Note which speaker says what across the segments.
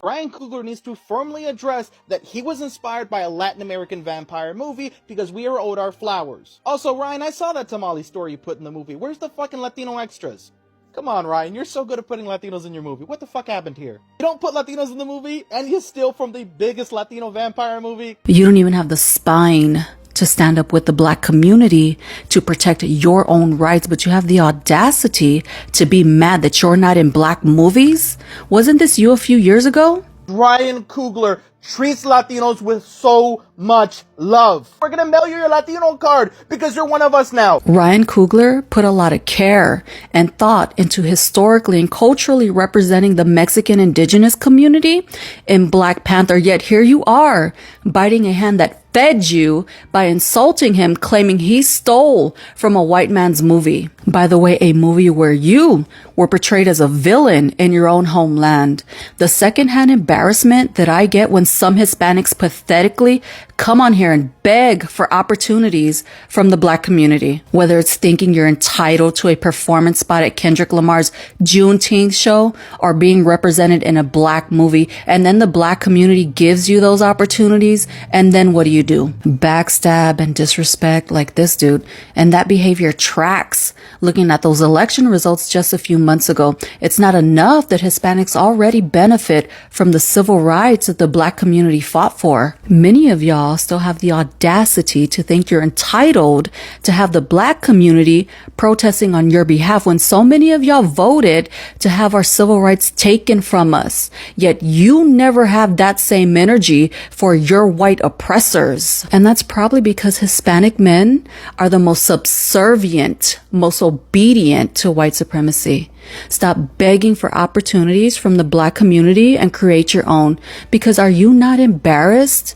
Speaker 1: Ryan Coogler needs to firmly address that he was inspired by a Latin American vampire movie because we are owed our flowers. Also, Ryan, I saw that tamale story you put in the movie. Where's the fucking Latino extras? Come on, Ryan, you're so good at putting Latinos in your movie. What the fuck happened here? You don't put Latinos in the movie, and you steal from the biggest Latino vampire movie?
Speaker 2: You don't even have the spine to stand up with the Black community to protect your own rights, but you have the audacity to be mad that you're not in Black movies? Wasn't this you a few years ago?
Speaker 1: Ryan Coogler treats Latinos with so much love. We're gonna mail you your Latino card because you're one of us now.
Speaker 2: Ryan Coogler put a lot of care and thought into historically and culturally representing the Mexican indigenous community in Black Panther, yet here you are, biting a hand that fed you by insulting him, claiming he stole from a white man's movie. By the way, a movie where you were portrayed as a villain in your own homeland. The secondhand embarrassment that I get when some Hispanics pathetically come on here and beg for opportunities from the Black community, whether it's thinking you're entitled to a performance spot at Kendrick Lamar's Juneteenth show or being represented in a Black movie, and then the Black community gives you those opportunities, and then what do? Backstab and disrespect like this dude, and that behavior tracks. Looking at those election results just a few months ago, it's not enough that Hispanics already benefit from the civil rights that the Black community fought for. Many of y'all still have the audacity to think you're entitled to have the Black community protesting on your behalf when so many of y'all voted to have our civil rights taken from us. Yet you never have that same energy for your white oppressors. And that's probably because Hispanic men are the most subservient, most obedient to white supremacy. Stop begging for opportunities from the Black community and create your own. Because are you not embarrassed?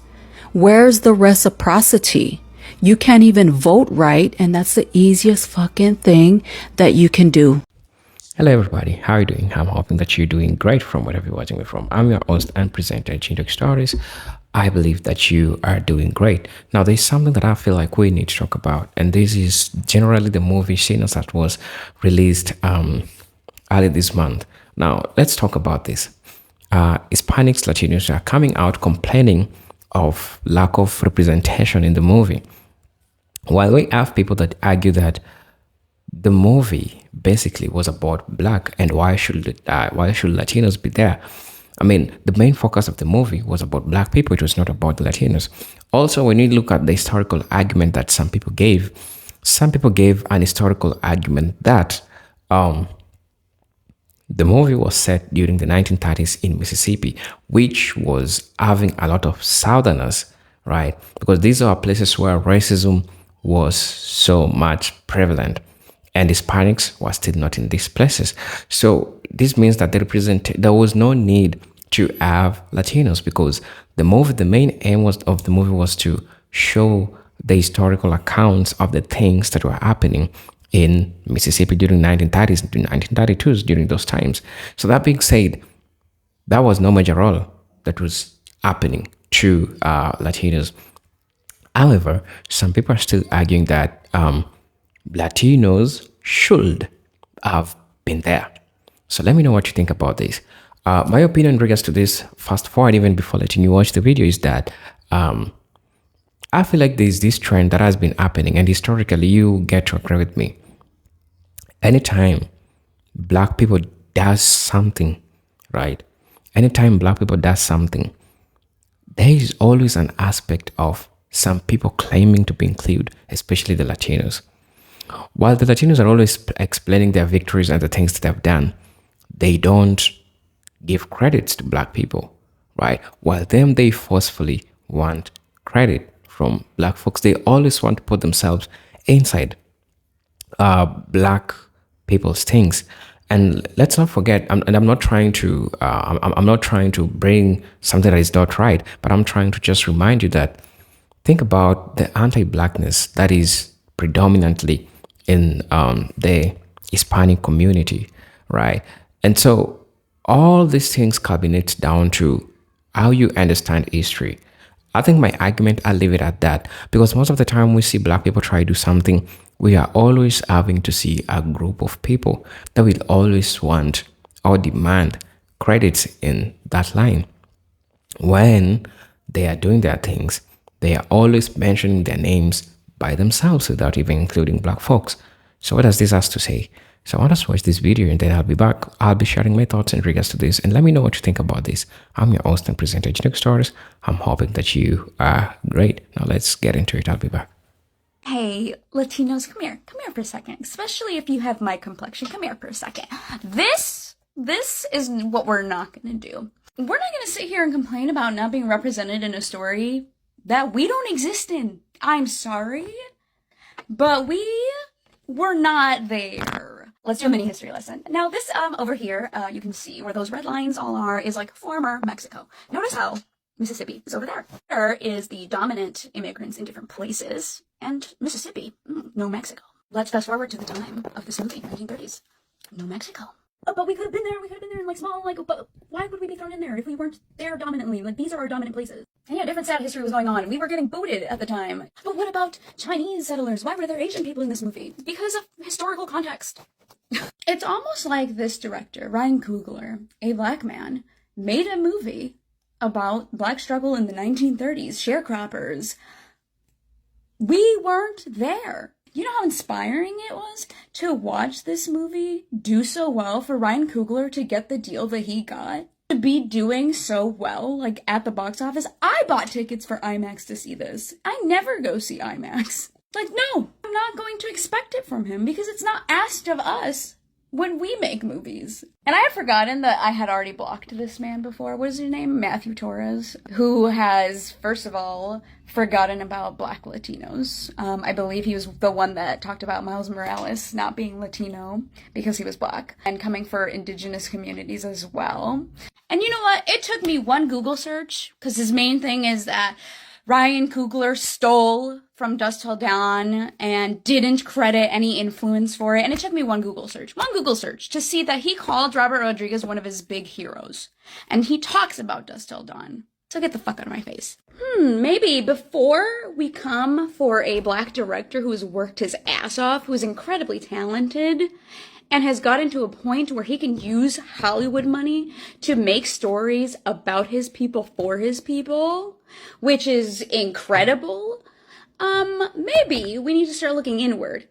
Speaker 2: Where's the reciprocity? You can't even vote right, and that's the easiest fucking thing that you can do.
Speaker 3: Hello everybody, how are you doing? I'm hoping that you're doing great from wherever you're watching me from. I'm your host and presenter, Chintok Stories. I believe that you are doing great. Now, there's something that I feel like we need to talk about, and this is generally the movie Sinners that was released early this month. Now, let's talk about this. Hispanics, Latinos are coming out complaining of lack of representation in the movie. While we have people that argue that the movie basically was about Black, and why should Latinos be there? I mean, the main focus of the movie was about Black people. It was not about the Latinos. Also, when you look at the historical argument that some people gave an historical argument that the movie was set during the 1930s in Mississippi, which was having a lot of Southerners, right? Because these are places where racism was so much prevalent, and Hispanics were still not in these places. So this means that there was no need to have Latinos, because the main aim of the movie was to show the historical accounts of the things that were happening in Mississippi during 1930s and 1932s, during those times. So that being said, that was no major role that was happening to Latinos. However, some people are still arguing that Latinos should have been there. So let me know what you think about this. My opinion in regards to this, fast forward even before letting you watch the video, is that I feel like there's this trend that has been happening, and historically you get to agree with me. Anytime Black people does something, right? Anytime Black people does something, there is always an aspect of some people claiming to be included, especially the Latinos. While the Latinos are always explaining their victories and the things that they've done, they don't give credits to Black people, right? While they forcefully want credit from Black folks, they always want to put themselves inside Black people's things. And let's not forget, I'm not trying to bring something that is not right, but I'm trying to just remind you that think about the anti-Blackness that is predominantly in the Hispanic community, right? And so all these things culminate down to how you understand history. I think my argument, I'll leave it at that, because most of the time we see Black people try to do something, we are always having to see a group of people that will always want or demand credits in that line. when they are doing their things, they are always mentioning their names by themselves without even including black folks. So what does this have to say? So I want us to watch this video and then I'll be back. I'll be sharing my thoughts in regards to this and let me know what you think about this. I'm your host and presenter, Generic Stories. I'm hoping that you are great. Now let's get into it. I'll be back.
Speaker 4: Hey, Latinos, come here for a second, especially if you have my complexion. Come here for a second. This is what we're not gonna do. We're not gonna sit here and complain about not being represented in a story that we don't exist in. I'm sorry, but we're not there. Let's do a mini history lesson. Now this, over here, you can see where those red lines all are is like former Mexico. Notice how Mississippi is over there. There is the dominant immigrants in different places, and Mississippi, no Mexico. Let's fast forward to the time of this movie, 1930s. No Mexico. But we could have been there in like small, like, but why would we be thrown in there if we weren't there dominantly? Like, these are our dominant places. And yeah, different sad history was going on, and we were getting booted at the time. But what about Chinese settlers? Why were there Asian people in this movie? Because of historical context. It's almost like this director, Ryan Coogler, a black man, made a movie about black struggle in the 1930s, sharecroppers. We weren't there. You know how inspiring it was to watch this movie do so well, for Ryan Coogler to get the deal that he got, to be doing so well, like at the box office. I bought tickets for IMAX to see this. I never go see IMAX. Like, no, I'm not going to expect it from him because it's not asked of us when we make movies. And I had forgotten that I had already blocked this man before. What is his name? Matthew Torres, who has, first of all, forgotten about black Latinos. I believe he was the one that talked about Miles Morales not being Latino because he was black, and coming for indigenous communities as well. And you know what? It took me one Google search, because his main thing is that Ryan Coogler stole from Dusk Till Dawn and didn't credit any influence for it. And it took me one Google search to see that he called Robert Rodriguez one of his big heroes. And he talks about Dusk Till Dawn. So get the fuck out of my face. Maybe before we come for a black director who has worked his ass off, who is incredibly talented, and has gotten to a point where he can use Hollywood money to make stories about his people for his people, which is incredible. Maybe we need to start looking inward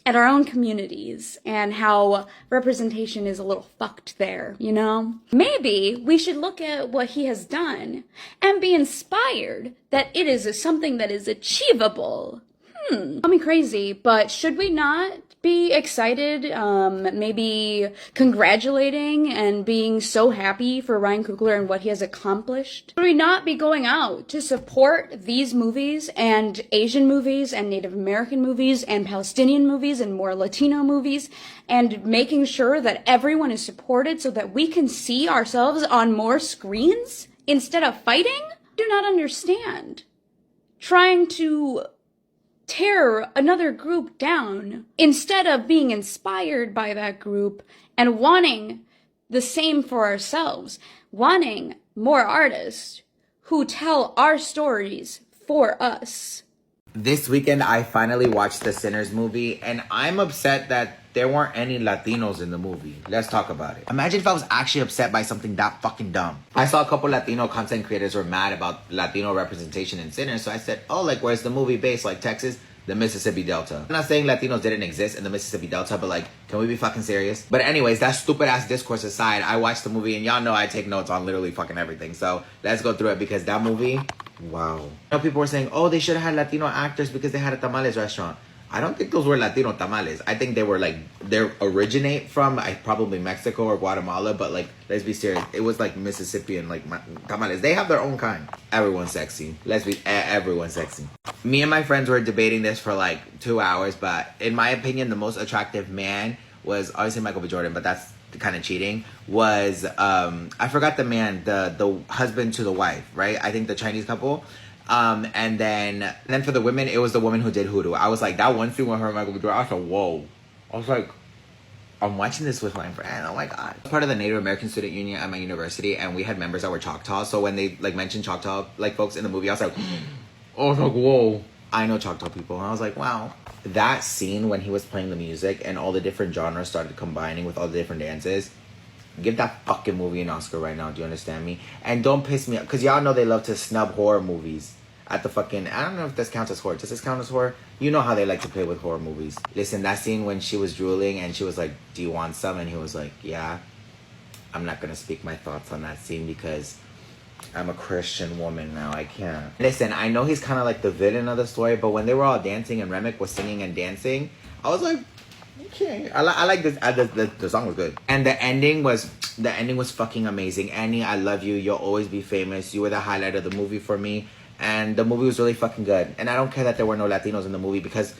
Speaker 4: at our own communities and how representation is a little fucked there, you know? Maybe we should look at what he has done and be inspired that it is something that is achievable. Call me crazy, but should we not be excited, maybe congratulating and being so happy for Ryan Coogler and what he has accomplished? Should we not be going out to support these movies and Asian movies and Native American movies and Palestinian movies and more Latino movies, and making sure that everyone is supported so that we can see ourselves on more screens instead of fighting? Do not understand. Trying to tear another group down instead of being inspired by that group and wanting the same for ourselves, wanting more artists who tell our stories for us.
Speaker 5: This weekend, I finally watched the Sinners movie, and I'm upset that there weren't any Latinos in the movie. Let's talk about it. Imagine if I was actually upset by something that fucking dumb. I saw a couple Latino content creators were mad about Latino representation in Sinners, so I said, oh, like, where's the movie based? Like, Texas? The Mississippi Delta. I'm not saying Latinos didn't exist in the Mississippi Delta, but like, can we be fucking serious? But anyways, that stupid ass discourse aside, I watched the movie, and y'all know I take notes on literally fucking everything. So let's go through it, because that movie, wow. You know, people were saying, oh, they should have had Latino actors because they had a tamales restaurant. I don't think those were Latino tamales. I think they were like, they originate from probably Mexico or Guatemala, but like, let's be serious. It was like Mississippian, like tamales. They have their own kind. Everyone's sexy. Everyone's sexy. Me and my friends were debating this for like 2 hours, but in my opinion, the most attractive man was obviously Michael B. Jordan, but that's kind of cheating. Was, I forgot the man, the husband to the wife, right? I think the Chinese couple. And then for the women, it was the woman who did Hoodoo. I was like, that one scene with her and Michael B. Jordan, I was like, whoa. I was like, I'm watching this with my friend. Oh my God. I was part of the Native American Student Union at my university, and we had members that were Choctaw. So when they like mentioned Choctaw like folks in the movie, I was like, whoa. I know Choctaw people. And I was like, wow. That scene when he was playing the music and all the different genres started combining with all the different dances, Give that fucking movie an Oscar right now. Do you understand me? And don't piss me off, because y'all know they love to snub horror movies at the fucking... I don't know if this counts as horror. Does this count as horror? You know how they like to play with horror movies. Listen, that scene when she was drooling and she was like, do you want some? And he was like, yeah. I'm not going to speak my thoughts on that scene because I'm a Christian woman now. I can't. Listen, I know he's kind of like the villain of the story, but when they were all dancing and Remick was singing and dancing, I was like... Okay, I like this. The song was good, and the ending was fucking amazing. Annie, I love you. You'll always be famous. You were the highlight of the movie for me, and the movie was really fucking good. And I don't care that there were no Latinos in the movie because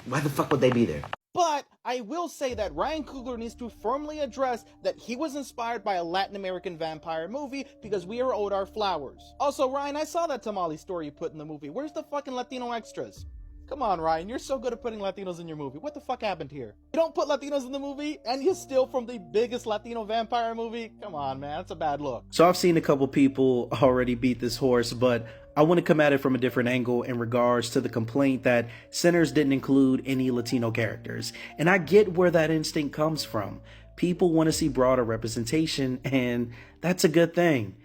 Speaker 5: why the fuck would they be there?
Speaker 1: But I will say that Ryan Coogler needs to firmly address that he was inspired by a Latin American vampire movie because we are owed our flowers. Also, Ryan, I saw that tamale story you put in the movie. Where's the fucking Latino extras? Come on, Ryan, you're so good at putting Latinos in your movie. What the fuck happened here? You don't put Latinos in the movie, and you steal from the biggest Latino vampire movie? Come on, man, that's a bad look.
Speaker 6: So I've seen a couple people already beat this horse, but I want to come at it from a different angle in regards to the complaint that Sinners didn't include any Latino characters. And I get where that instinct comes from. People want to see broader representation, and that's a good thing.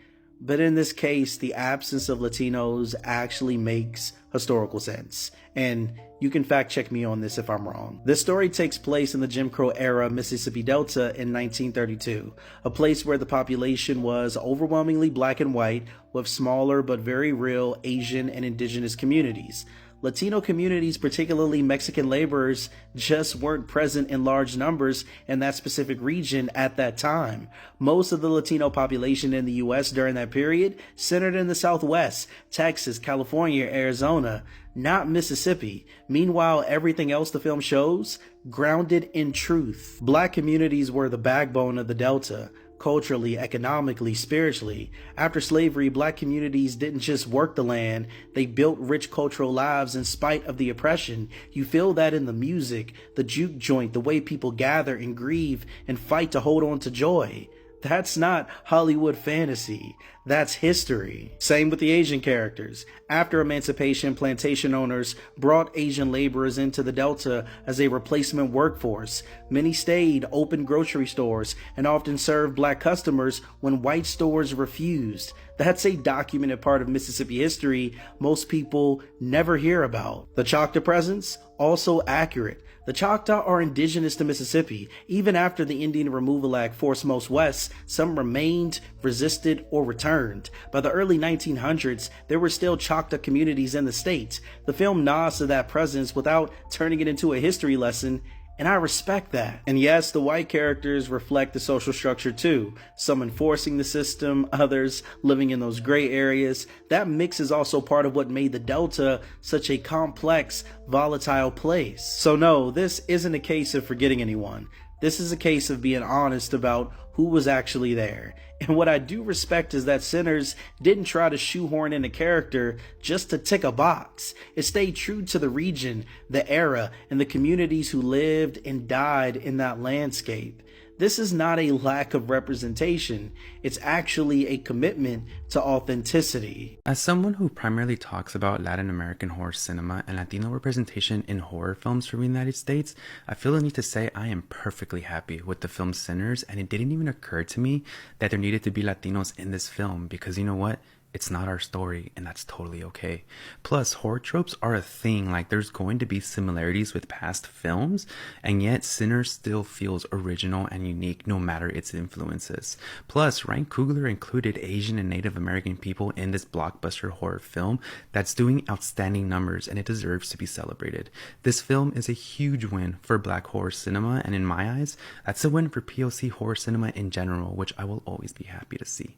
Speaker 6: But in this case, the absence of Latinos actually makes historical sense. And you can fact check me on this if I'm wrong. This story takes place in the Jim Crow era Mississippi Delta in 1932, a place where the population was overwhelmingly black and white, with smaller but very real Asian and indigenous communities. Latino communities, particularly Mexican laborers, just weren't present in large numbers in that specific region at that time. Most of the Latino population in the U.S. during that period centered in the Southwest, Texas, California, Arizona, not Mississippi. Meanwhile, everything else the film shows, grounded in truth. Black communities were the backbone of the Delta. Culturally, economically, spiritually. After slavery, black communities didn't just work the land, they built rich cultural lives in spite of the oppression. You feel that in the music, the juke joint, the way people gather and grieve and fight to hold on to joy. That's not Hollywood fantasy. That's history. Same with the Asian characters. After emancipation, plantation owners brought Asian laborers into the Delta as a replacement workforce. Many stayed, opened grocery stores, and often served black customers when white stores refused. That's a documented part of Mississippi history most people never hear about. The Choctaw presence, also accurate. The Choctaw are indigenous to Mississippi. Even after the Indian Removal Act forced most west, some remained, resisted, or returned. By the early 1900s, there were still Choctaw communities in the state. The film nods to that presence without turning it into a history lesson, and I respect that. And yes, the white characters reflect the social structure too. Some enforcing the system, others living in those gray areas. That mix is also part of what made the Delta such a complex, volatile place. So no, this isn't a case of forgetting anyone. This is a case of being honest about who was actually there. And what I do respect is that Sinners didn't try to shoehorn in a character just to tick a box. It stayed true to the region, the era, and the communities who lived and died in that landscape. This is not a lack of representation. It's actually a commitment to authenticity.
Speaker 7: As someone who primarily talks about Latin American horror cinema and Latino representation in horror films from the United States, I feel the need to say I am perfectly happy with the film Sinners, and it didn't even occur to me that there needed to be Latinos in this film because you know what? It's not our story, and that's totally okay. Plus, horror tropes are a thing. Like, there's going to be similarities with past films, and yet Sinners still feels original and unique no matter its influences. Plus, Ryan Coogler included Asian and Native American people in this blockbuster horror film that's doing outstanding numbers, and it deserves to be celebrated. This film is a huge win for Black horror cinema, and in my eyes, that's a win for POC horror cinema in general, which I will always be happy to see.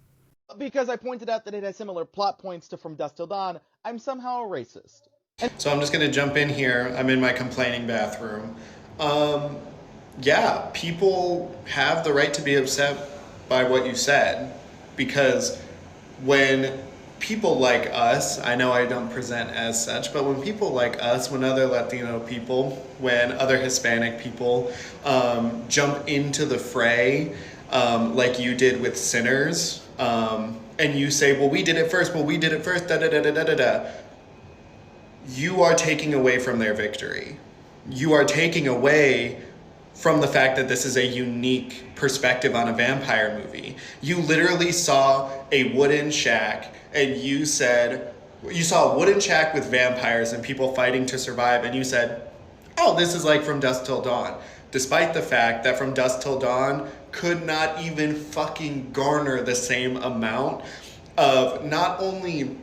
Speaker 1: Because I pointed out that it has similar plot points to From Dusk Till Dawn, I'm somehow a racist.
Speaker 8: So I'm just going to jump in here. I'm in my complaining bathroom. Yeah, people have the right to be upset by what you said, because when people like us, I know I don't present as such, but when people like us, when other Latino people, when other Hispanic people jump into the fray, like you did with Sinners, and you say, well, we did it first, da-da-da-da-da-da-da. You are taking away from their victory. You are taking away from the fact that this is a unique perspective on a vampire movie. You literally saw a wooden shack and you said, you saw a wooden shack with vampires and people fighting to survive, and you said, oh, this is like From Dusk Till Dawn. Despite the fact that From Dusk Till Dawn could not even fucking garner the same amount of not only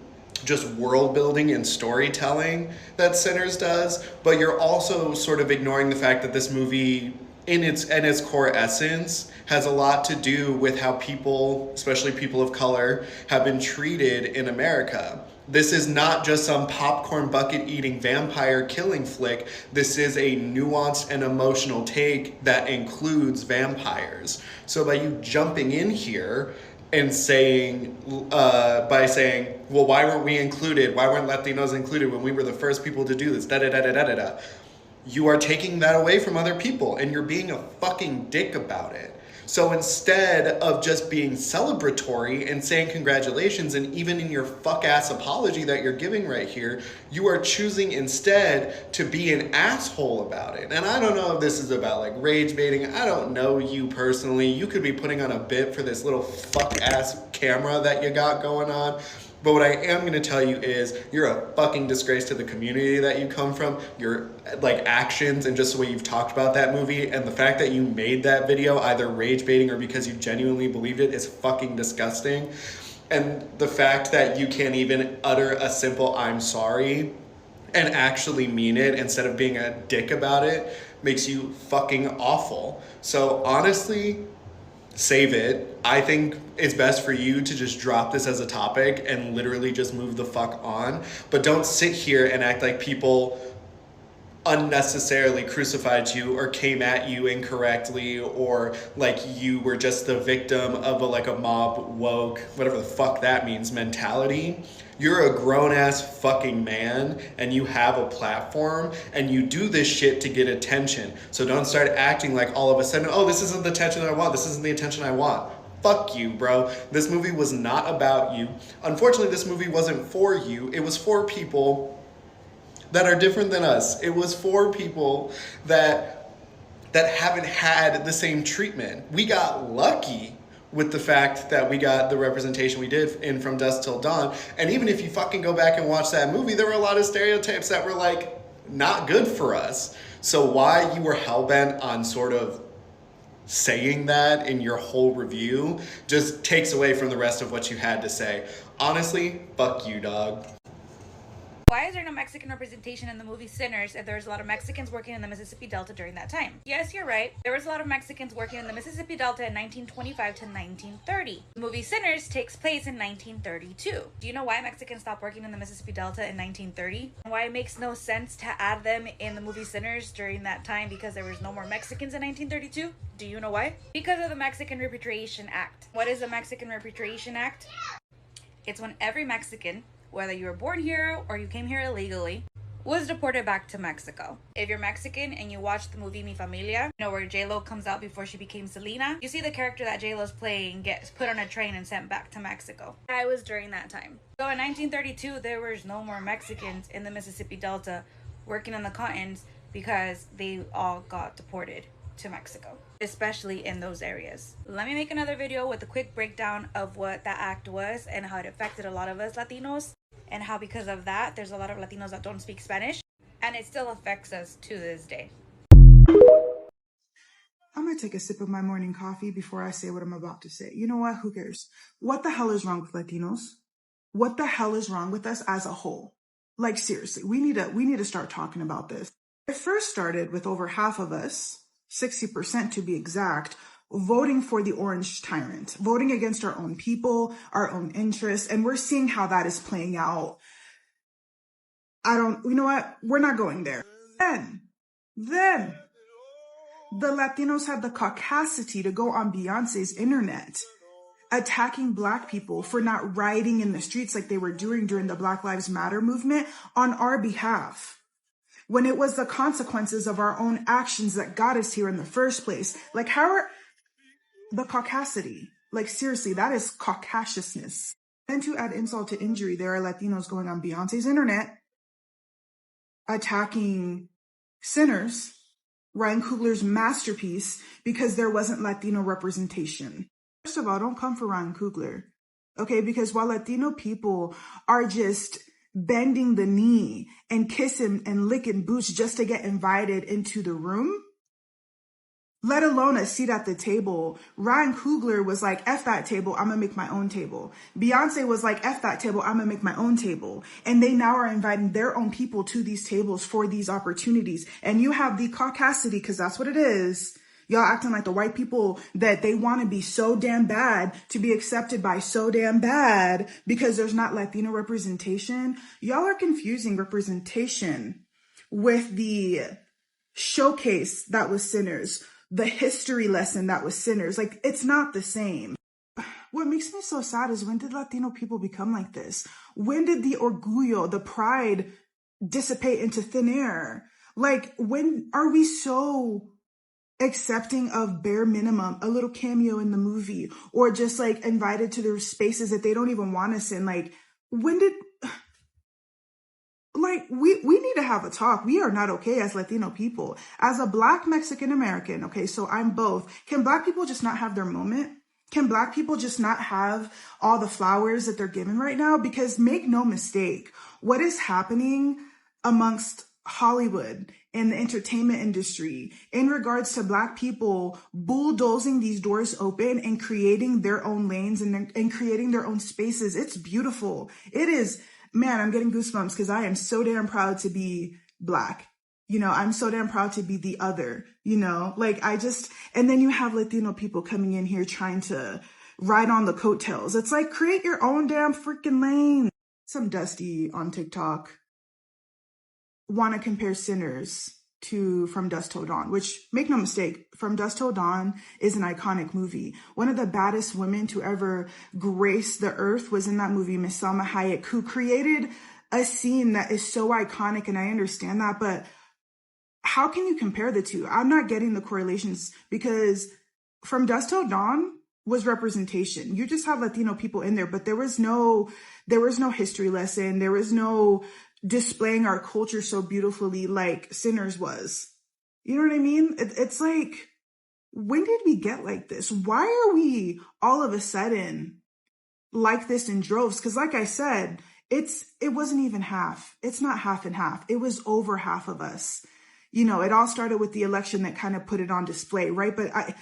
Speaker 8: just world building and storytelling that Sinners does, but you're also sort of ignoring the fact that this movie in its core essence has a lot to do with how people, especially people of color, have been treated in America. This is not just some popcorn bucket eating vampire killing flick. This is a nuanced and emotional take that includes vampires. So by you jumping in here and saying, well, why weren't we included? Why weren't Latinos included when we were the first people to do this? Da-da-da-da-da-da. You are taking that away from other people and you're being a fucking dick about it. So instead of just being celebratory and saying congratulations, and even in your fuck-ass apology that you're giving right here, you are choosing instead to be an asshole about it. And I don't know if this is about like rage baiting. I don't know you personally. You could be putting on a bit for this little fuck-ass camera that you got going on. But what I am going to tell you is you're a fucking disgrace to the community that you come from. Your like actions and just the way you've talked about that movie, and the fact that you made that video either rage baiting or because you genuinely believed it is fucking disgusting. And the fact that you can't even utter a simple I'm sorry and actually mean it instead of being a dick about it makes you fucking awful. So honestly, save it. I think it's best for you to just drop this as a topic and literally just move the fuck on. But don't sit here and act like people unnecessarily crucified you or came at you incorrectly, or like you were just the victim of a mob woke, whatever the fuck that means, mentality. You're a grown-ass fucking man and you have a platform and you do this shit to get attention. So don't start acting like all of a sudden, oh, this isn't the attention that I want. This isn't the attention I want. Fuck you, bro. This movie was not about you. Unfortunately, this movie wasn't for you. It was for people that are different than us. It was for people that haven't had the same treatment. We got lucky with the fact that we got the representation we did in From Dusk Till Dawn. And even if you fucking go back and watch that movie, there were a lot of stereotypes that were like not good for us. So why you were hellbent on sort of saying that in your whole review just takes away from the rest of what you had to say. Honestly, fuck you, dog.
Speaker 9: Why is there no Mexican representation in the movie Sinners if there was a lot of Mexicans working in the Mississippi Delta during that time? Yes, you're right. There was a lot of Mexicans working in the Mississippi Delta in 1925 to 1930. The movie Sinners takes place in 1932. Do you know why Mexicans stopped working in the Mississippi Delta in 1930? And why it makes no sense to add them in the movie Sinners during that time because there was no more Mexicans in 1932? Do you know why? Because of the Mexican Repatriation Act. What is the Mexican Repatriation Act? It's when every Mexican, whether you were born here or you came here illegally, was deported back to Mexico. If you're Mexican and you watch the movie Mi Familia, you know where J-Lo comes out before she became Selena, you see the character that J-Lo's playing gets put on a train and sent back to Mexico. I was during that time. So in 1932, there was no more Mexicans in the Mississippi Delta working on the cottons because they all got deported to Mexico, especially in those areas. Let me make another video with a quick breakdown of what that act was and how it affected a lot of us Latinos, and how because of that there's a lot of Latinos that don't speak Spanish, and it still affects us to this day.
Speaker 10: I'm gonna take a sip of my morning coffee before I say what I'm about to say. You know what? Who cares? What the hell is wrong with Latinos? What the hell is wrong with us as a whole? Like seriously, we need to start talking about this. It first started with over half of us, 60% to be exact, voting for the orange tyrant, voting against our own people, our own interests, and we're seeing how that is playing out. You know what? We're not going there. Then, the Latinos had the caucasity to go on Beyonce's internet, attacking Black people for not rioting in the streets like they were doing during the Black Lives Matter movement on our behalf, when it was the consequences of our own actions that got us here in the first place. Like, how are the caucasity? Like, seriously, that is caucasiousness. And to add insult to injury, there are Latinos going on Beyonce's internet, attacking Sinners, Ryan Coogler's masterpiece because there wasn't Latino representation. First of all, don't come for Ryan Coogler, okay? Because while Latino people are just bending the knee and kissing and licking boots just to get invited into the room, let alone a seat at the table, Ryan Coogler was like, F that table, I'm gonna make my own table. Beyonce was like, F that table, I'm gonna make my own table. And they now are inviting their own people to these tables for these opportunities. And you have the caucasity, because that's what it is. Y'all acting like the white people that they want to be so damn bad to be accepted by so damn bad because there's not Latino representation. Y'all are confusing representation with the showcase that was Sinners, the history lesson that was Sinners. Like, it's not the same. What makes me so sad is, when did Latino people become like this? When did the orgullo, the pride, dissipate into thin air? Like, when are we so accepting of bare minimum, a little cameo in the movie, or just like invited to their spaces that they don't even want us in? Like, when did... Like, we need to have a talk. We are not okay as Latino people. As a Black Mexican American, okay, so I'm both. Can Black people just not have their moment? Can Black people just not have all the flowers that they're given right now? Because make no mistake, what is happening amongst Hollywood and the entertainment industry in regards to Black people bulldozing these doors open and creating their own lanes and creating their own spaces, it's beautiful. It is... Man, I'm getting goosebumps because I am so damn proud to be Black. You know, I'm so damn proud to be the other, you know, like and then you have Latino people coming in here trying to ride on the coattails. It's like, create your own damn freaking lane. Some Dusty on TikTok want to compare Sinners to From Dusk Till Dawn, which, make no mistake, From Dusk Till Dawn is an iconic movie. One of the baddest women to ever grace the earth was in that movie, Miss Salma Hayek, who created a scene that is so iconic, and I understand that, but how can you compare the two? I'm not getting the correlations, because From Dusk Till Dawn was representation. You just have Latino people in there, but there was no history lesson. There was no displaying our culture so beautifully like Sinners was. You know what I mean? It's like, when did we get like this? Why are we all of a sudden like this in droves? Because like I said, it wasn't even half. It's not half and half. It was over half of us. You know, it all started with the election that kind of put it on display, right? But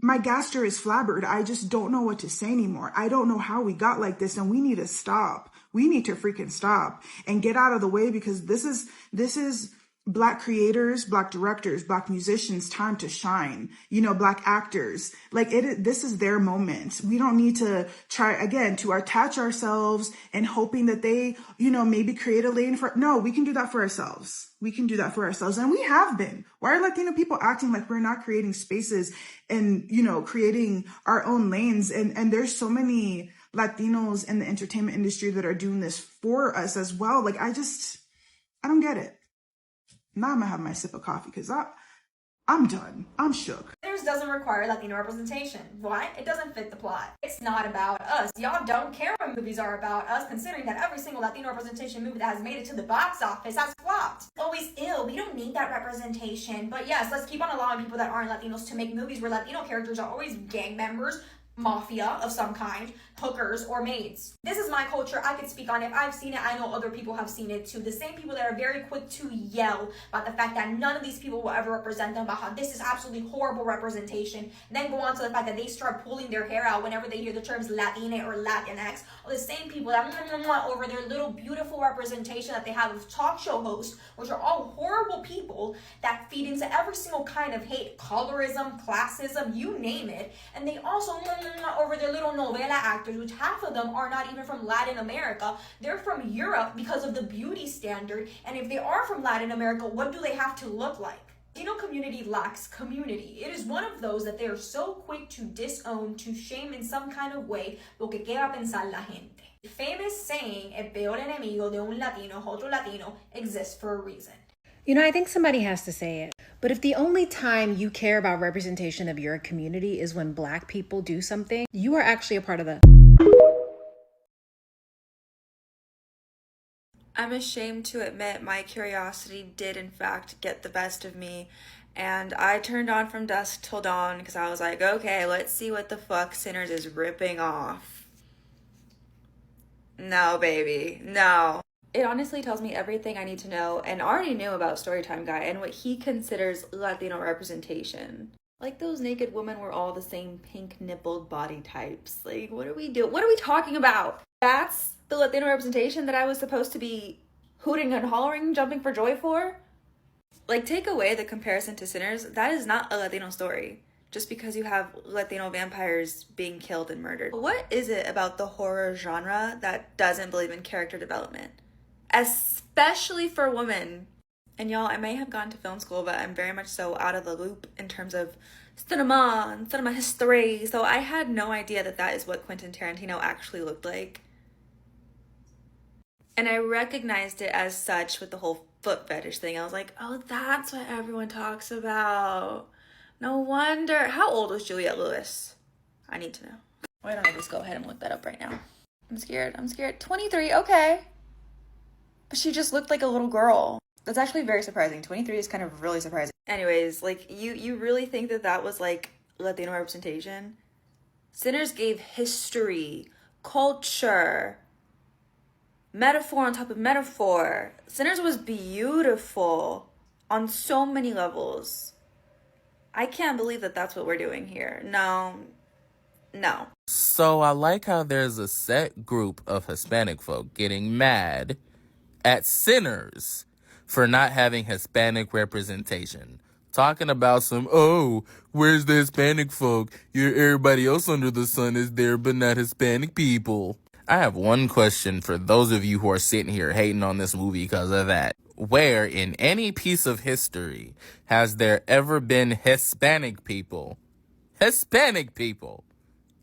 Speaker 10: my gaster is flabbered. I just don't know what to say anymore. I don't know how we got like this, and we need to stop. We need to freaking stop and get out of the way, because this is Black creators, Black directors, Black musicians' time to shine. You know, Black actors. Like, this is their moment. We don't need to try again to attach ourselves and hoping that they, you know, maybe create a lane for. No, we can do that for ourselves. We can do that for ourselves, and we have been. Why are Latino people acting like we're not creating spaces and, you know, creating our own lanes? And there's so many Latinos in the entertainment industry that are doing this for us as well. Like, I don't get it. Now I'm gonna have my sip of coffee because I'm done. I'm shook.
Speaker 11: Sinners doesn't require Latino representation. Why? It doesn't fit the plot. It's not about us. Y'all don't care when movies are about us, considering that every single Latino representation movie that has made it to the box office has flopped. Always ill. We don't need that representation. But yes, let's keep on allowing people that aren't Latinos to make movies where Latino characters are always gang members, mafia of some kind, hookers, or maids. This is my culture. I could speak on it. I've seen it. I know other people have seen it too. The same people that are very quick to yell about the fact that none of these people will ever represent them, about how this is absolutely horrible representation, and then go on to the fact that they start pulling their hair out whenever they hear the terms Latina or Latinx, are the same people that over their little beautiful representation that they have of talk show hosts, which are all horrible people that feed into every single kind of hate, colorism, classism, you name it, and they also over their little novela actors, which half of them are not even from Latin America. They're from Europe because of the beauty standard, and if they are from Latin America, what do they have to look like? Latino community lacks community. It is one of those that they are so quick to disown, to shame in some kind of way, lo que queda pensar la gente. The famous saying, el peor enemigo de un latino es otro latino, exists for a reason.
Speaker 12: You know, I think somebody has to say it. But if the only time you care about representation of your community is when Black people do something, you are actually a part of the...
Speaker 13: I'm ashamed to admit my curiosity did in fact get the best of me, and I turned on From Dusk Till Dawn because I was like, okay, let's see what the fuck Sinners is ripping off. No, baby, no. It honestly tells me everything I need to know and already knew about Storytime Guy and what he considers Latino representation. Like, those naked women were all the same pink-nippled body types. Like, what are we doing? What are we talking about? That's the Latino representation that I was supposed to be hooting and hollering, jumping for joy for? Like, take away the comparison to Sinners, that is not a Latino story. Just because you have Latino vampires being killed and murdered. What is it about the horror genre that doesn't believe in character development? Especially for women. And y'all, I may have gone to film school, but I'm very much so out of the loop in terms of cinema and cinema history. So I had no idea that that is what Quentin Tarantino actually looked like. And I recognized it as such with the whole foot fetish thing. I was like, oh, that's what everyone talks about. No wonder. How old was Juliette Lewis? I need to know. Why don't I just go ahead and look that up right now? I'm scared. 23, okay. But she just looked like a little girl. That's actually very surprising. 23 is kind of really surprising. Anyways, like, you really think that that was, like, Latino representation? Sinners gave history, culture, metaphor on top of metaphor. Sinners was beautiful on so many levels. I can't believe that that's what we're doing here. No.
Speaker 14: So I like how there's a set group of Hispanic folk getting mad at Sinners for not having Hispanic representation. Talking about some, oh, where's the Hispanic folk? Everybody else under the sun is there, but not Hispanic people. I have one question for those of you who are sitting here hating on this movie because of that. Where in any piece of history has there ever been Hispanic people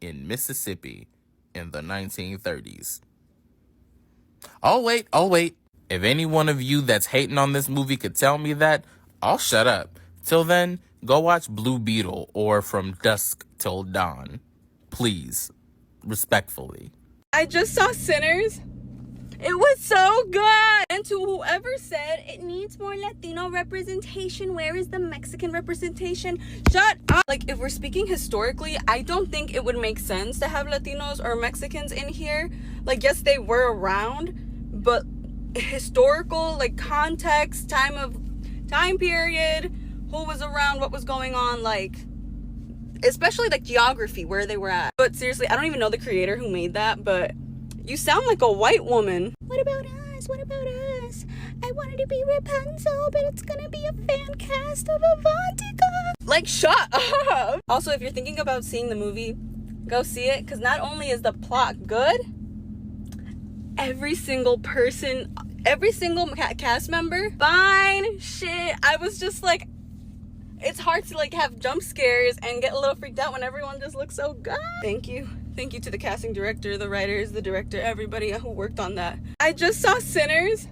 Speaker 14: in Mississippi in the 1930s? Oh, wait. If any one of you that's hating on this movie could tell me that, I'll shut up. Till then, go watch Blue Beetle or From Dusk Till Dawn. Please. Respectfully.
Speaker 15: I just saw Sinners. It was so good. And to whoever said it needs more Latino representation, where is the Mexican representation? Shut up. Like, if we're speaking historically, I don't think it would make sense to have Latinos or Mexicans in here. Like, yes, they were around, but historical, like, context, time period, who was around, what was going on, like, especially like geography, where they were at. But seriously, I don't even know the creator who made that, but you sound like a white woman. What about us? I wanted to be Rapunzel, but it's gonna be a fan cast of Avantika. Like, shut up. Also, if you're thinking about seeing the movie, go see it, because not only is the plot good, every single cast member, fine shit. I was just like, it's hard to like have jump scares and get a little freaked out when everyone just looks so good. Thank you to the casting director, the writers, the director, everybody who worked on that. I just saw Sinners.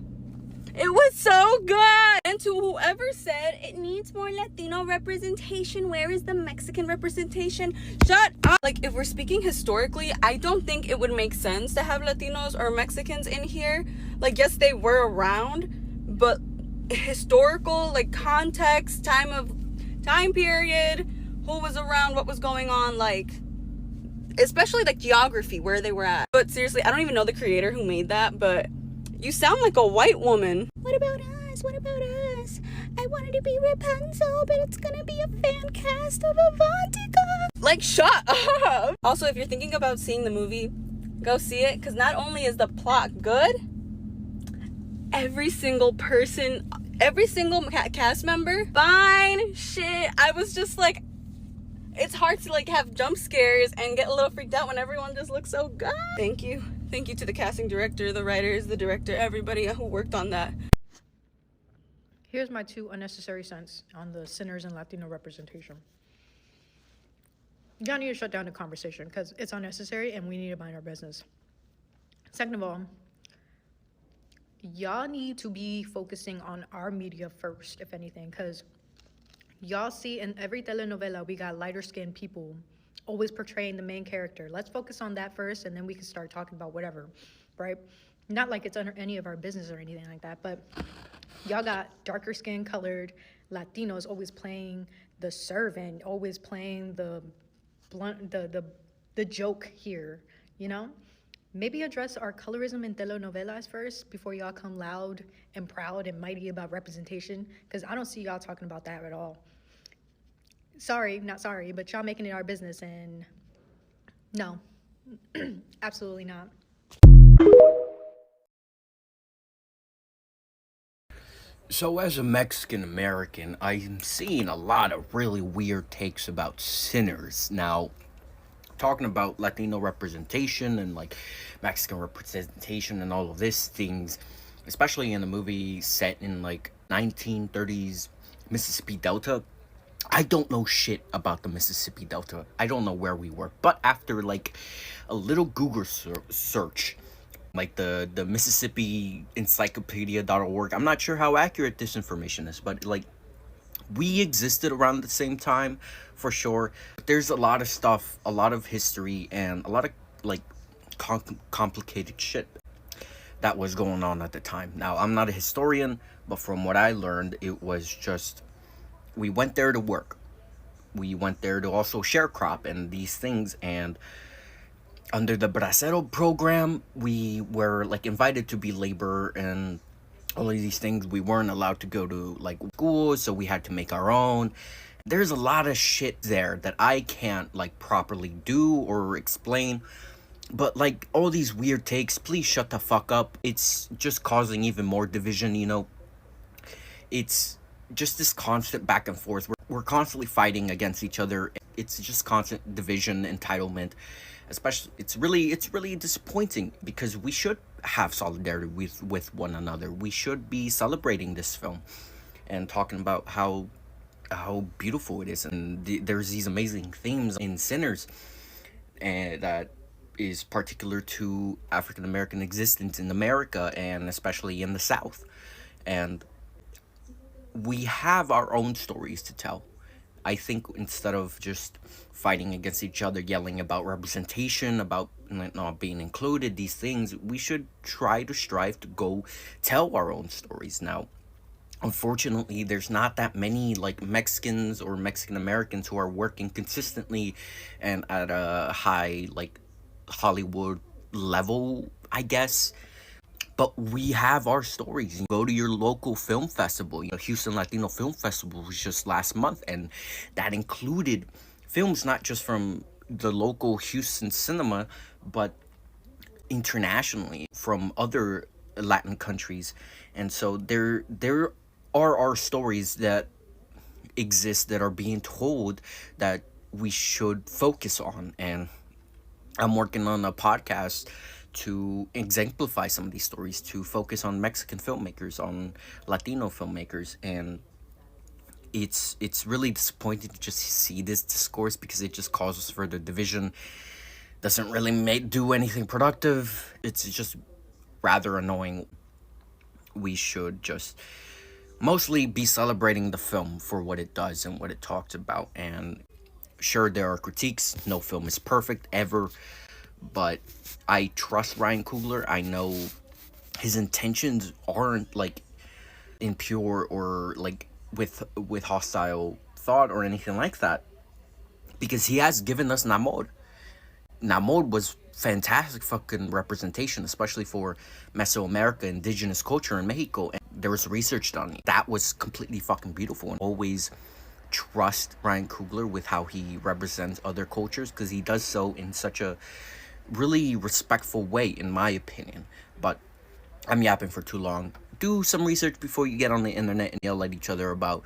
Speaker 15: It was so good. And to whoever said it needs more Latino representation, where is the Mexican representation? Shut up. Like, if we're speaking historically, I don't think it would make sense to have Latinos or Mexicans in here. Like, yes, they were around, but historical, like, context, time period, who was around, what was going on, like, especially like geography, where they were at. But seriously, I don't even know the creator who made that, but you sound like a white woman. What about us? I wanted to be Rapunzel, but it's gonna be a fan cast of Avantika. Like, shut up. Also, if you're thinking about seeing the movie, go see it, because not only is the plot good, every single cast member, fine shit. I was just like, it's hard to like have jump scares and get a little freaked out when everyone just looks so good. Thank you to the casting director, the writers, the director, everybody who worked on that.
Speaker 16: Here's my 2 unnecessary cents on the Sinners and Latino representation. Y'all need to shut down the conversation because it's unnecessary and we need to mind our business. Second of all, y'all need to be focusing on our media first, if anything, because y'all see in every telenovela we got lighter skinned people always portraying the main character. Let's focus on that first and then we can start talking about whatever, right? Not like it's under any of our business or anything like that, but y'all got darker skin colored Latinos always playing the servant, always playing the blunt, the joke here, you know? Maybe address our colorism in telenovelas first before y'all come loud and proud and mighty about representation, because I don't see y'all talking about that at all. Sorry, not sorry, but y'all making it our business, and no, absolutely not.
Speaker 17: So, as a Mexican American, I'm seeing a lot of really weird takes about Sinners. Now, talking about Latino representation and like Mexican representation and all of these things, especially in a movie set in like 1930s Mississippi Delta. I don't know shit about the Mississippi Delta. I don't know where we were. But after like a little Google search, like the Mississippi Encyclopedia.org, I'm not sure how accurate this information is, but like we existed around the same time for sure. There's a lot of stuff, a lot of history, and a lot of like complicated shit that was going on at the time. Now, I'm not a historian, but from what I learned, it was just we went there to work. We went there to also sharecrop and these things, and under the Bracero program, we were like invited to be labor and all of these things. We weren't allowed to go to like school, so we had to make our own. There's a lot of shit there that I can't like properly do or explain. But like all these weird takes, please shut the fuck up. It's just causing even more division, you know. It's just this constant back and forth. We're constantly fighting against each other. It's just constant division, entitlement. Especially, it's really disappointing because we should have solidarity with one another. We should be celebrating this film and talking about how beautiful it is. And there's these amazing themes in Sinners, and that is particular to African American existence in America and especially in the South. And we have our own stories to tell. I think instead of just fighting against each other, yelling about representation, about not being included, these things, we should try to strive to go tell our own stories. Now, unfortunately, there's not that many like Mexicans or Mexican Americans who are working consistently and at a high like Hollywood level, I guess. But we have our stories. You go to your local film festival. You know, Houston Latino Film Festival was just last month, and that included films not just from the local Houston cinema, but internationally from other Latin countries. And so there are our stories that exist that are being told that we should focus on. And I'm working on a podcast to exemplify some of these stories, to focus on Mexican filmmakers, on Latino filmmakers. And it's really disappointing to just see this discourse because it just causes further division, doesn't really do anything productive. It's just rather annoying. We should just mostly be celebrating the film for what it does and what it talks about. And sure, there are critiques. No film is perfect ever. But I trust Ryan Coogler. I know his intentions aren't like impure or like with hostile thought or anything like that, because he has given us Namor. Namor was fantastic fucking representation, especially for Mesoamerica, indigenous culture in Mexico. And there was research done. That was completely fucking beautiful. And always trust Ryan Coogler with how he represents other cultures, because he does so in such a really respectful way, in my opinion. But I'm yapping for too long. Do some research before you get on the internet and yell at each other about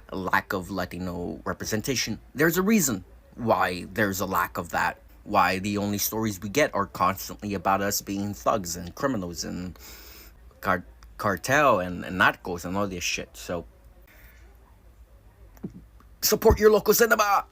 Speaker 17: a lack of Latino representation. There's a reason why there's a lack of that. Why the only stories we get are constantly about us being thugs and criminals and cartel and narcos and all this shit. So support your local cinema.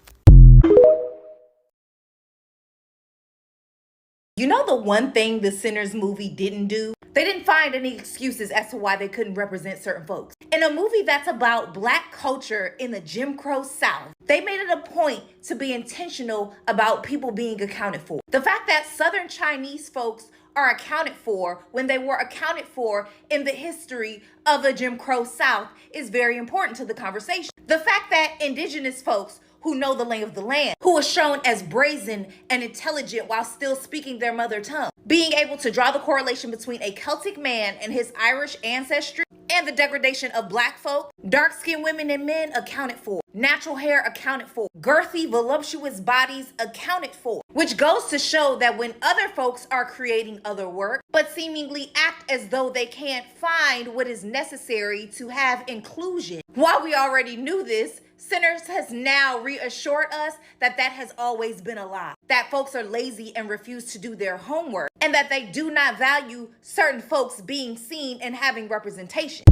Speaker 18: You know the one thing the Sinners movie didn't do? They didn't find any excuses as to why they couldn't represent certain folks. In a movie that's about black culture in the Jim Crow South, they made it a point to be intentional about people being accounted for. The fact that Southern Chinese folks are accounted for when they were accounted for in the history of the Jim Crow South is very important to the conversation. The fact that indigenous folks who know the lay of the land, who are shown as brazen and intelligent while still speaking their mother tongue, being able to draw the correlation between a Celtic man and his Irish ancestry and the degradation of black folk, dark-skinned women and men accounted for, natural hair accounted for, girthy, voluptuous bodies accounted for, which goes to show that when other folks are creating other work, but seemingly act as though they can't find what is necessary to have inclusion. While we already knew this, Sinners has now reassured us that that has always been a lie, that folks are lazy and refuse to do their homework, and that they do not value certain folks being seen and having representation.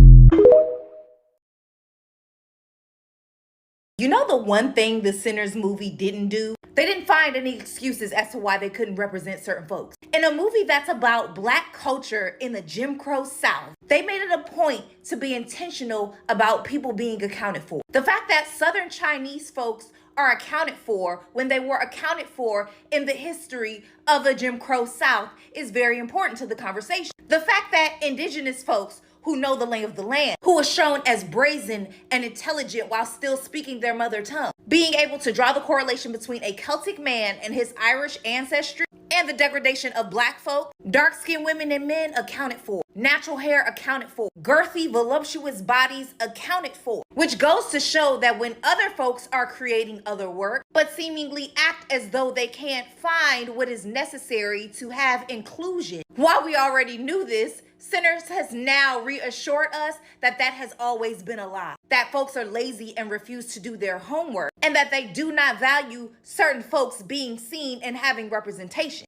Speaker 18: You know the one thing the Sinners movie didn't do? They didn't find any excuses as to why they couldn't represent certain folks. In a movie that's about black culture in the Jim Crow South, they made it a point to be intentional about people being accounted for. The fact that Southern Chinese folks are accounted for when they were accounted for in the history of the Jim Crow South is very important to the conversation. The fact that indigenous folks who know the lay of the land, who are shown as brazen and intelligent while still speaking their mother tongue, being able to draw the correlation between a Celtic man and his Irish ancestry and the degradation of black folk, dark-skinned women and men accounted for, natural hair accounted for, girthy, voluptuous bodies accounted for, which goes to show that when other folks are creating other work, but seemingly act as though they can't find what is necessary to have inclusion. While we already knew this, Sinners has now reassured us that that has always been a lie, that folks are lazy and refuse to do their homework, and that they do not value certain folks being seen and having representation.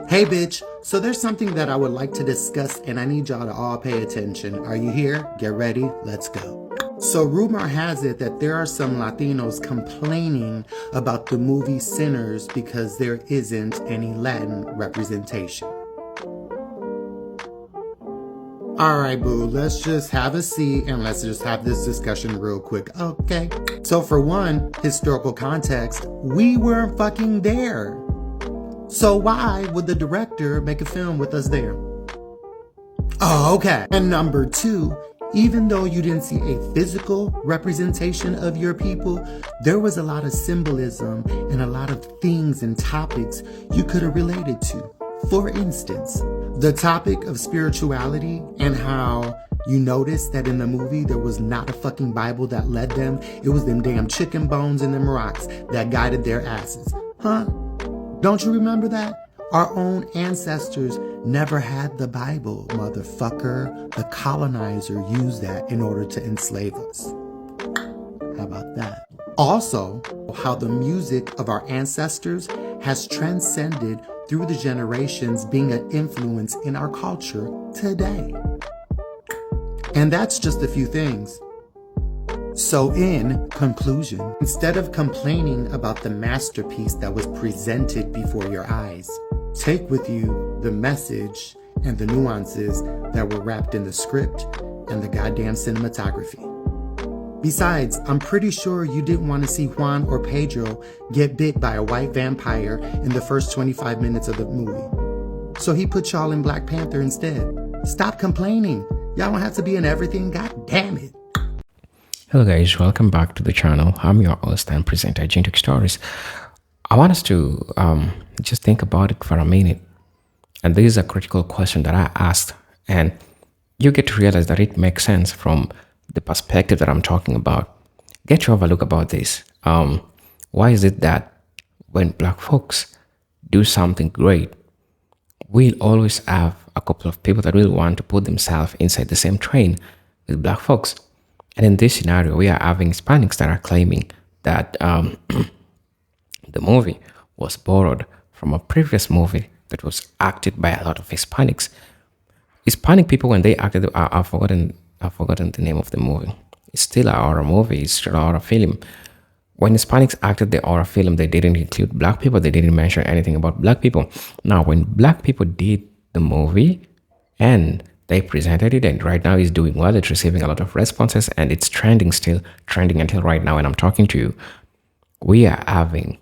Speaker 19: Hey bitch, so there's something that I would like to discuss and I need y'all to all pay attention. Are you here? Get ready, let's go. So rumor has it that there are some Latinos complaining about the movie Sinners because there isn't any Latin representation. Alright boo, let's just have a seat and let's just have this discussion real quick, okay? So for one, historical context, we weren't fucking there. So why would the director make a film with us there? Oh, okay. And number two, even though you didn't see a physical representation of your people, there was a lot of symbolism and a lot of things and topics you could have related to. For instance, the topic of spirituality and how you noticed that in the movie there was not a fucking Bible that led them. It was them damn chicken bones and them rocks that guided their asses. Huh? Don't you remember that? Our own ancestors never had the Bible, motherfucker. The colonizer used that in order to enslave us. How about that? Also, how the music of our ancestors has transcended through the generations, being an influence in our culture today. And that's just a few things. So in conclusion, instead of complaining about the masterpiece that was presented before your eyes, take with you the message and the nuances that were wrapped in the script and the goddamn cinematography. Besides, I'm pretty sure you didn't want to see Juan or Pedro get bit by a white vampire in the first 25 minutes of the movie. So he put y'all in Black Panther instead. Stop complaining. Y'all don't have to be in everything. God damn it.
Speaker 3: Hello guys, welcome back to the channel. I'm your host and presenter, Jintuk Stories. I want us to just think about it for a minute. And this is a critical question that I asked, and you get to realize that it makes sense from the perspective that I'm talking about. Get your overlook about this. Why is it that when black folks do something great, we'll always have a couple of people that will want to put themselves inside the same train with black folks? And in this scenario, we are having Hispanics that are claiming that the movie was borrowed from a previous movie that was acted by a lot of Hispanics. Hispanic people, when they acted, I've forgotten the name of the movie. It's still a horror movie. It's still a horror film. When Hispanics acted the horror film, they didn't include black people. They didn't mention anything about black people. Now, when black people did the movie and they presented it, and right now it's doing well, it's receiving a lot of responses, and it's trending, still trending until right now. And I'm talking to you. We are having,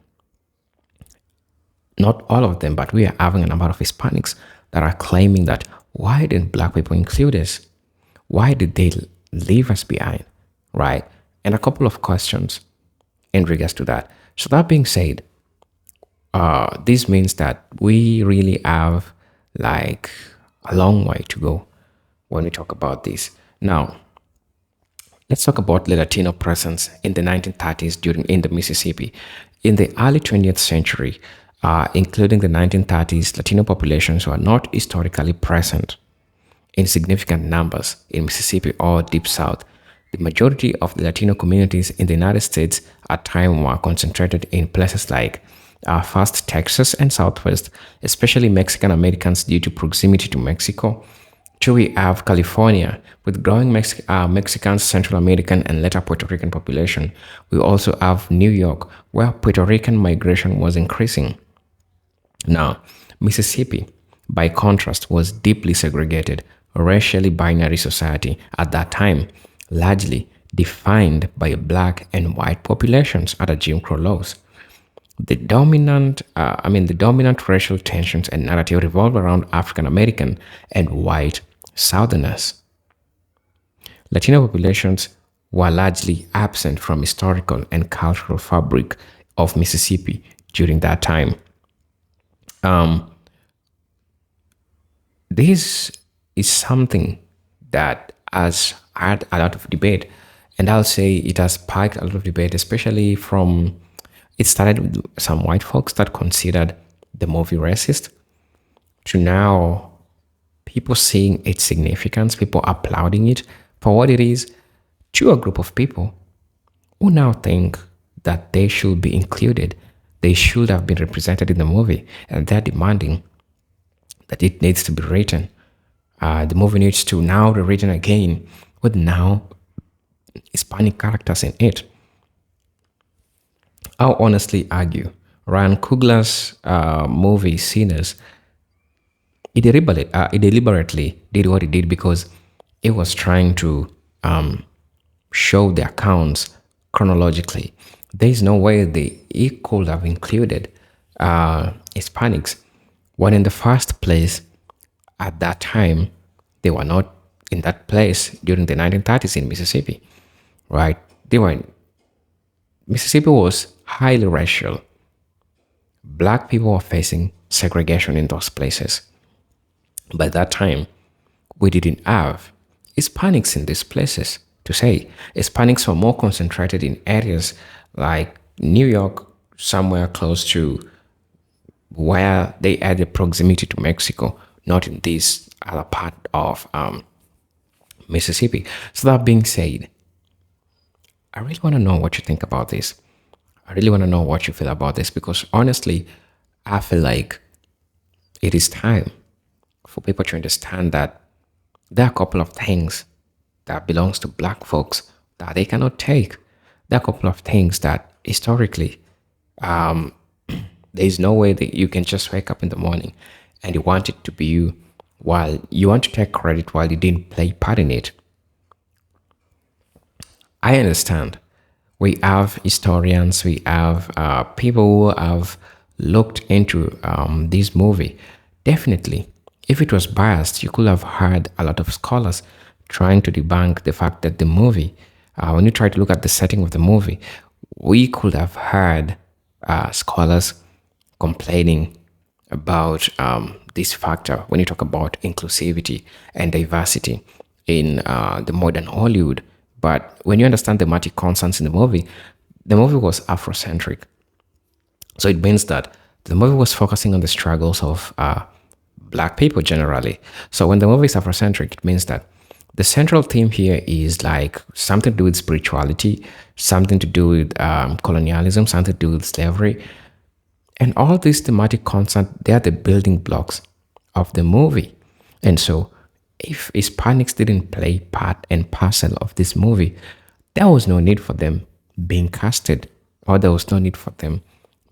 Speaker 3: not all of them, but we are having a number of Hispanics that are claiming that, why didn't black people include us? Why did they leave us behind? Right? And a couple of questions in regards to that. So that being said, this means that we really have like a long way to go when we talk about this. Now, let's talk about the Latino presence in the 1930s in the Mississippi. In the early 20th century, including the 1930s, Latino populations were not historically present in significant numbers in Mississippi or Deep South. The majority of the Latino communities in the United States at time were concentrated in places like first Texas and Southwest, especially Mexican Americans due to proximity to Mexico. Two, we have California with growing Mexican, Central American, and later Puerto Rican population. We also have New York, where Puerto Rican migration was increasing. Now, Mississippi, by contrast, was deeply segregated, a racially binary society at that time, largely defined by black and white populations under Jim Crow laws. The dominant racial tensions and narrative revolve around African American and white Southerners. Latino populations were largely absent from historical and cultural fabric of Mississippi during that time. This is something that has had a lot of debate, and I'll say it has sparked a lot of debate, especially from, it started with some white folks that considered the movie racist, to now people seeing its significance, people applauding it for what it is, to a group of people who now think that they should be included, they should have been represented in the movie, and they're demanding that it needs to be written. The movie needs to now be written again with now Hispanic characters in it. I'll honestly argue Ryan Coogler's movie Sinners, it deliberately did what it did because it was trying to show the accounts chronologically. There's no way it could have included Hispanics when in the first place, at that time, they were not in that place during the 1930s in Mississippi, right? Mississippi was highly racial. Black people were facing segregation in those places. By that time, we didn't have Hispanics in these places. To say Hispanics were more concentrated in areas like New York, somewhere close to where they had the proximity to Mexico, not in this other part of Mississippi. So that being said, I really want to know what you think about this. I really want to know what you feel about this, because honestly, I feel like it is time for people to understand that there are a couple of things that belongs to black folks that they cannot take. There are a couple of things that historically, there is no way that you can just wake up in the morning and you want it to be you, while you want to take credit while you didn't play part in it. I understand. We have historians, we have people who have looked into this movie. Definitely, if it was biased, you could have heard a lot of scholars trying to debunk the fact that the movie, when you try to look at the setting of the movie, we could have heard scholars complaining about this factor when you talk about inclusivity and diversity in the modern Hollywood. But when you understand thematic concerns in the movie was Afrocentric. So it means that the movie was focusing on the struggles of black people generally. So when the movie is Afrocentric, it means that the central theme here is like something to do with spirituality, something to do with colonialism, something to do with slavery. And all these thematic concerns, they are the building blocks of the movie. And so if Hispanics didn't play part and parcel of this movie, there was no need for them being casted or there was no need for them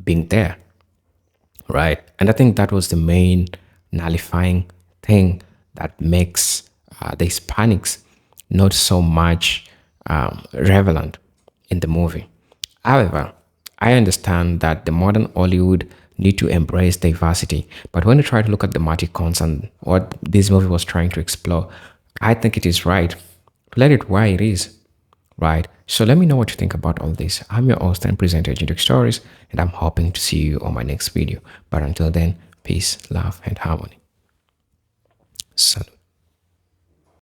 Speaker 3: being there, right? And I think that was the main nullifying thing that makes the Hispanics not so much relevant in the movie. However, I understand that the modern Hollywood need to embrace diversity, but when you try to look at the Maticons and what this movie was trying to explore, I think it is right to let it where it is, right? So let me know what you think about all this. I'm your host and presenter, Agent Stories, and I'm hoping to see you on my next video. But until then, peace, love, and harmony. Salute.